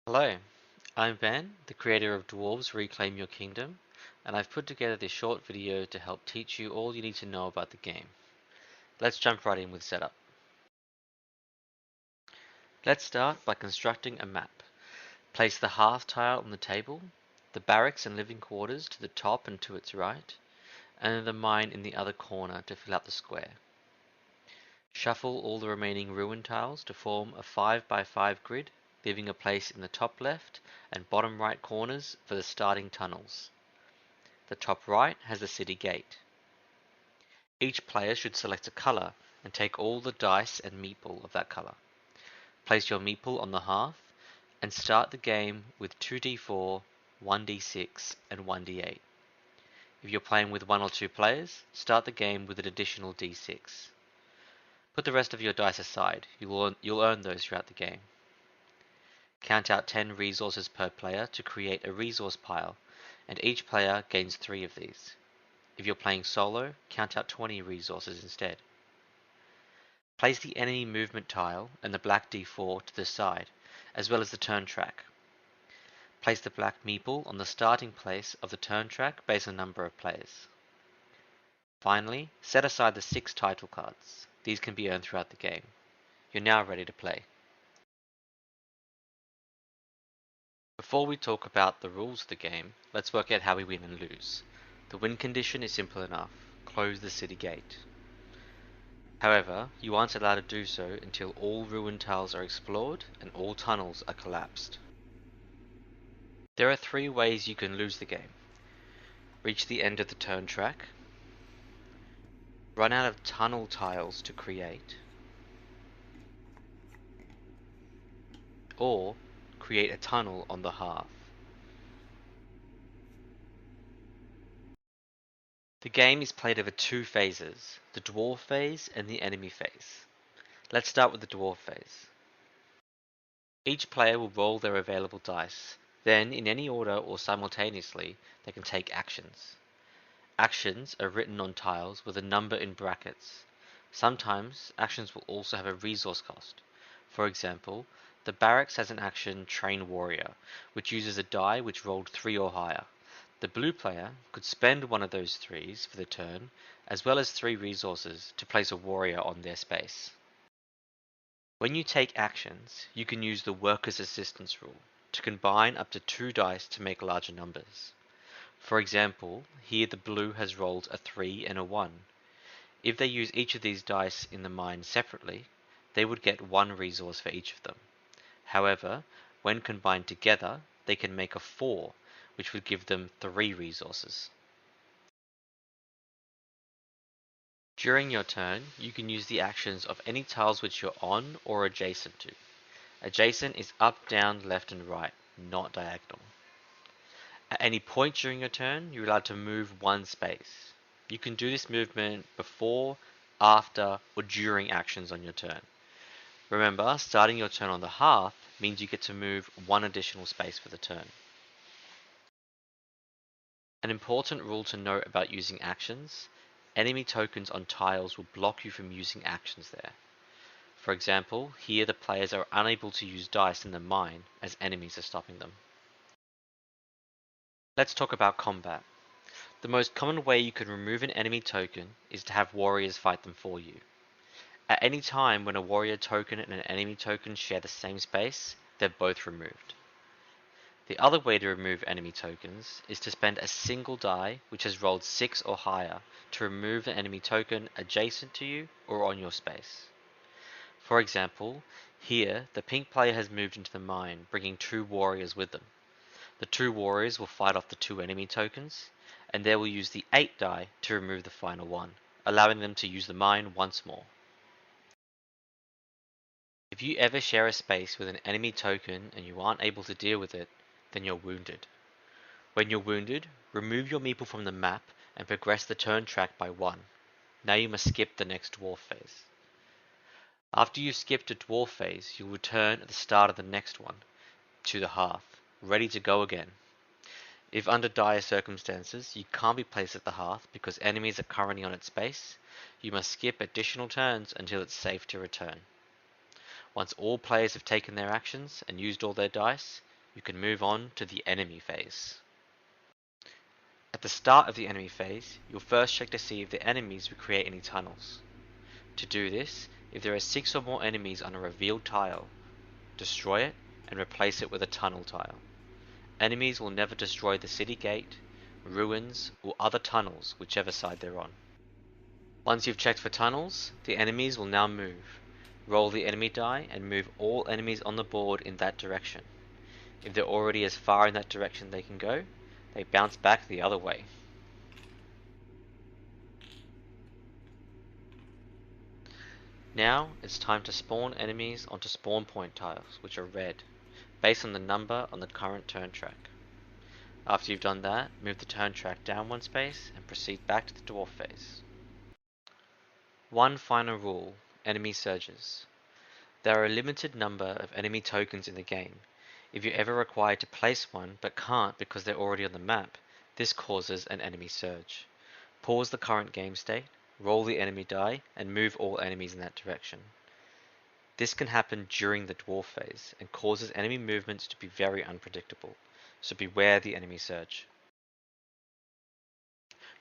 Hello, I'm Ben, the creator of Dwarves Reclaim Your Kingdom, and I've put together this short video to help teach you all you need to know about the game. Let's jump right in with setup. Let's start by constructing a map. Place the hearth tile on the table, the barracks and living quarters to the top and to its right, and the mine in the other corner to fill out the square. Shuffle all the remaining ruin tiles to form a 5x5 grid, leaving a place in the top left and bottom right corners for the starting tunnels. The top right has the city gate. Each player should select a color and take all the dice and meeple of that color. Place your meeple on the hearth and start the game with 2d4, 1d6, and 1d8. If you're playing with one or two players, start the game with an additional d6. Put the rest of your dice aside, you'll earn those throughout the game. Count out 10 resources per player to create a resource pile, and each player gains 3 of these. If you're playing solo, count out 20 resources instead. Place the enemy movement tile and the black d4 to the side, as well as the turn track. Place the black meeple on the starting place of the turn track based on number of players. Finally, set aside the 6 title cards. These can be earned throughout the game. You're now ready to play. Before we talk about the rules of the game, let's work out how we win and lose. The win condition is simple enough. Close the city gate. However, you aren't allowed to do so until all ruin tiles are explored and all tunnels are collapsed. There are 3 ways you can lose the game. Reach the end of the turn track, run out of tunnel tiles to create, or create a tunnel on the hearth. The game is played over 2 phases, the Dwarf Phase and the Enemy Phase. Let's start with the Dwarf Phase. Each player will roll their available dice, then in any order or simultaneously they can take actions. Actions are written on tiles with a number in brackets. Sometimes actions will also have a resource cost. For example, the barracks has an action Train Warrior, which uses a die which rolled 3 or higher. The blue player could spend one of those 3s for the turn, as well as 3 resources to place a warrior on their space. When you take actions, you can use the Workers' Assistance rule to combine up to 2 dice to make larger numbers. For example, here the blue has rolled a 3 and a 1. If they use each of these dice in the mine separately, they would get 1 resource for each of them. However, when combined together, they can make a 4, which would give them 3 resources. During your turn, you can use the actions of any tiles which you're on or adjacent to. Adjacent is up, down, left, and right, not diagonal. At any point during your turn, you're allowed to move 1 space. You can do this movement before, after, or during actions on your turn. Remember, starting your turn on the hearth means you get to move 1 additional space for the turn. An important rule to note about using actions: enemy tokens on tiles will block you from using actions there. For example, here the players are unable to use dice in the mine as enemies are stopping them. Let's talk about combat. The most common way you can remove an enemy token is to have warriors fight them for you. At any time when a warrior token and an enemy token share the same space, they're both removed. The other way to remove enemy tokens is to spend a single die which has rolled 6 or higher to remove an enemy token adjacent to you or on your space. For example, here the pink player has moved into the mine, bringing 2 warriors with them. The 2 warriors will fight off the 2 enemy tokens, and they will use the 8 die to remove the final one, allowing them to use the mine once more. If you ever share a space with an enemy token and you aren't able to deal with it, then you're wounded. When you're wounded, remove your meeple from the map and progress the turn track by 1. Now you must skip the next Dwarf Phase. After you've skipped a Dwarf Phase, you'll return at the start of the next one, to the hearth, ready to go again. If under dire circumstances you can't be placed at the hearth because enemies are currently on its space, you must skip additional turns until it's safe to return. Once all players have taken their actions and used all their dice, you can move on to the enemy phase. At the start of the enemy phase, you'll first check to see if the enemies will create any tunnels. To do this, if there are 6 or more enemies on a revealed tile, destroy it and replace it with a tunnel tile. Enemies will never destroy the city gate, ruins, or other tunnels, whichever side they're on. Once you've checked for tunnels, the enemies will now move. Roll the enemy die and move all enemies on the board in that direction. If they're already as far in that direction they can go, they bounce back the other way. Now it's time to spawn enemies onto spawn point tiles, which are red, based on the number on the current turn track. After you've done that, move the turn track down 1 space and proceed back to the Dwarf Phase. One final rule: enemy surges. There are a limited number of enemy tokens in the game. If you're ever required to place one but can't because they're already on the map, this causes an enemy surge. Pause the current game state, roll the enemy die, and move all enemies in that direction. This can happen during the Dwarf Phase and causes enemy movements to be very unpredictable, so beware the enemy surge.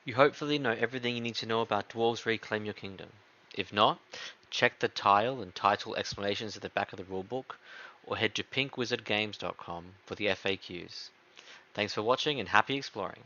You hopefully know everything you need to know about Dwarves Reclaim Your Kingdom. If not, check the tile and title explanations at the back of the rulebook, or head to pinkwizardgames.com for the FAQs. Thanks for watching and happy exploring!